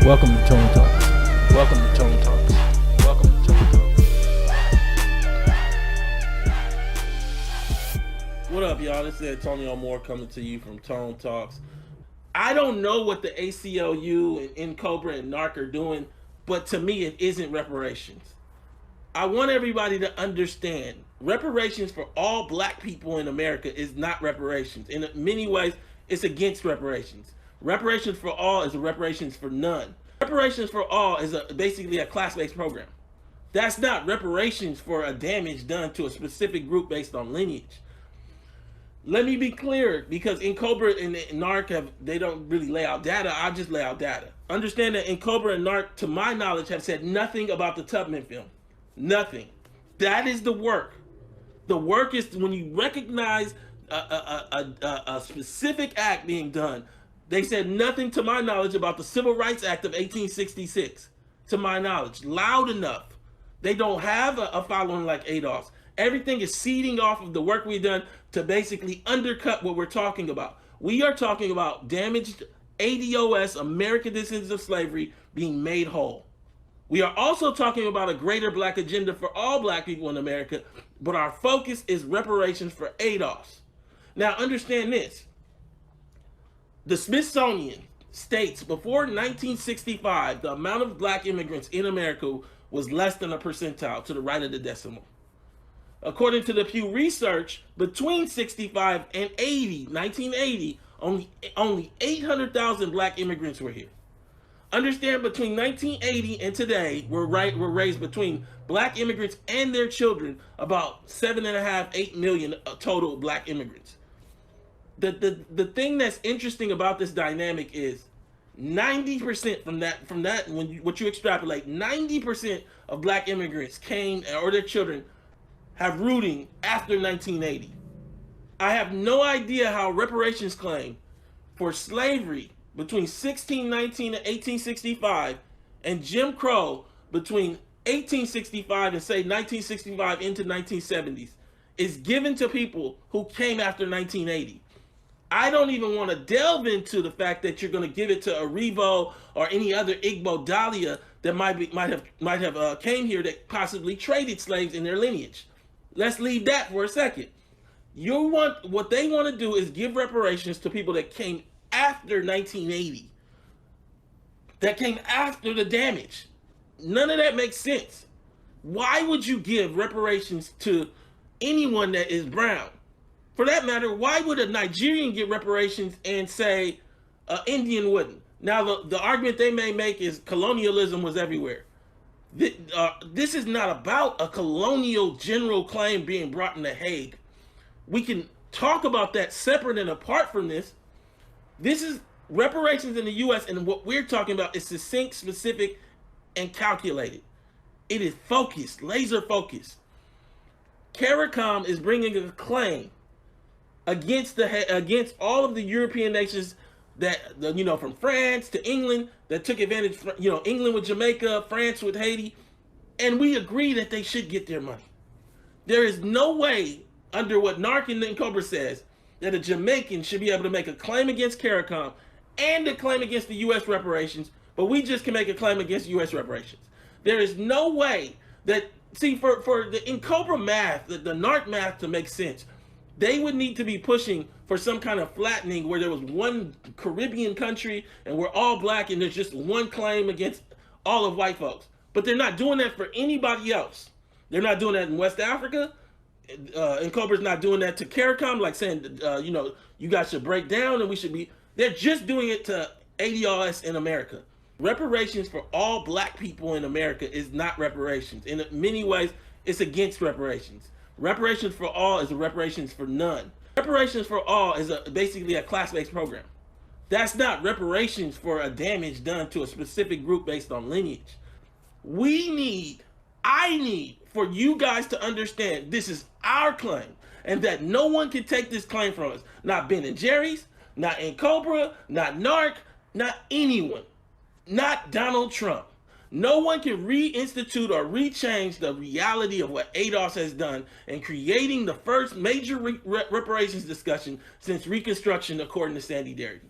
Welcome to ToneTalks. Welcome to ToneTalks. Welcome to ToneTalks. What up, y'all? This is Antonio Moore coming to you from ToneTalks. I don't know what the ACLU and NCOBRA and NARC are doing, but to me, it isn't reparations. I want everybody to understand reparations for all black people in America is not reparations. In many ways, it's against reparations. Reparations for all is a reparations for none. Reparations for all is basically a class-based program. That's not reparations for a damage done to a specific group based on lineage. Let me be clear, because NCOBRA and NARC they don't really lay out data. I just lay out data. Understand that NCOBRA and NARC, to my knowledge, have said nothing about the Tubman film. Nothing. That is the work. The work is when you recognize a specific act being done. They said nothing, to my knowledge, about the Civil Rights Act of 1866. To my knowledge, loud enough. They don't have a following like ADOS. Everything is seeding off of the work we've done to basically undercut what we're talking about. We are talking about damaged ADOS, American Descendants of Slavery, being made whole. We are also talking about a greater black agenda for all black people in America, but our focus is reparations for ADOS. Now understand this. The Smithsonian states before 1965, the amount of black immigrants in America was less than a percentile to the right of the decimal. According to the Pew Research, between 65 and 1980, only 800,000 black immigrants were here. Understand, between 1980 and today, we're raised between black immigrants and their children about 7.5, 8 million total black immigrants. The thing that's interesting about this dynamic is 90% from that what you extrapolate, 90% of black immigrants came, or their children have rooting after 1980. I have no idea how reparations claim for slavery between 1619 and 1865 and Jim Crow between 1865 and say 1965 into 1970s is given to people who came after 1980. I don't even want to delve into the fact that you're going to give it to a Revo or any other Igbo Dahlia that might have came here that possibly traded slaves in their lineage. Let's leave that for a second. What they want to do is give reparations to people that came after 1980, that came after the damage. None of that makes sense. Why would you give reparations to anyone that is brown? For that matter, why would a Nigerian get reparations and say an Indian wouldn't? Now, the argument they may make is colonialism was everywhere. This is not about a colonial general claim being brought in The Hague. We can talk about that separate and apart from this. This is reparations in the U.S., and what we're talking about is succinct, specific, and calculated. It is focused, laser focused. CARICOM is bringing a claim against all of the European nations that, from France to England, that took advantage, England with Jamaica, France with Haiti, and we agree that they should get their money. There is no way, under what NARC and NCOBRA says, that a Jamaican should be able to make a claim against CARICOM and a claim against the U.S. reparations, but we just can make a claim against U.S. reparations. There is no way that, for the NCOBRA math, the NARC math to make sense, they would need to be pushing for some kind of flattening where there was one Caribbean country and we're all black and there's just one claim against all of white folks. But they're not doing that for anybody else. They're not doing that in West Africa. NCOBRA's not doing that to CARICOM, like saying, you guys should break down and we should be. They're just doing it to ADOS in America. Reparations for all black people in America is not reparations. In many ways, it's against reparations. Reparations for all is a reparations for none. Reparations for all is basically a class-based program. That's not reparations for a damage done to a specific group based on lineage. I need for you guys to understand this is our claim and that no one can take this claim from us. Not Ben and Jerry's, not NCOBRA, not NARC, not anyone, not Donald Trump. No one can reinstitute or rechange the reality of what ADOS has done in creating the first major reparations discussion since Reconstruction, according to Sandy Darity.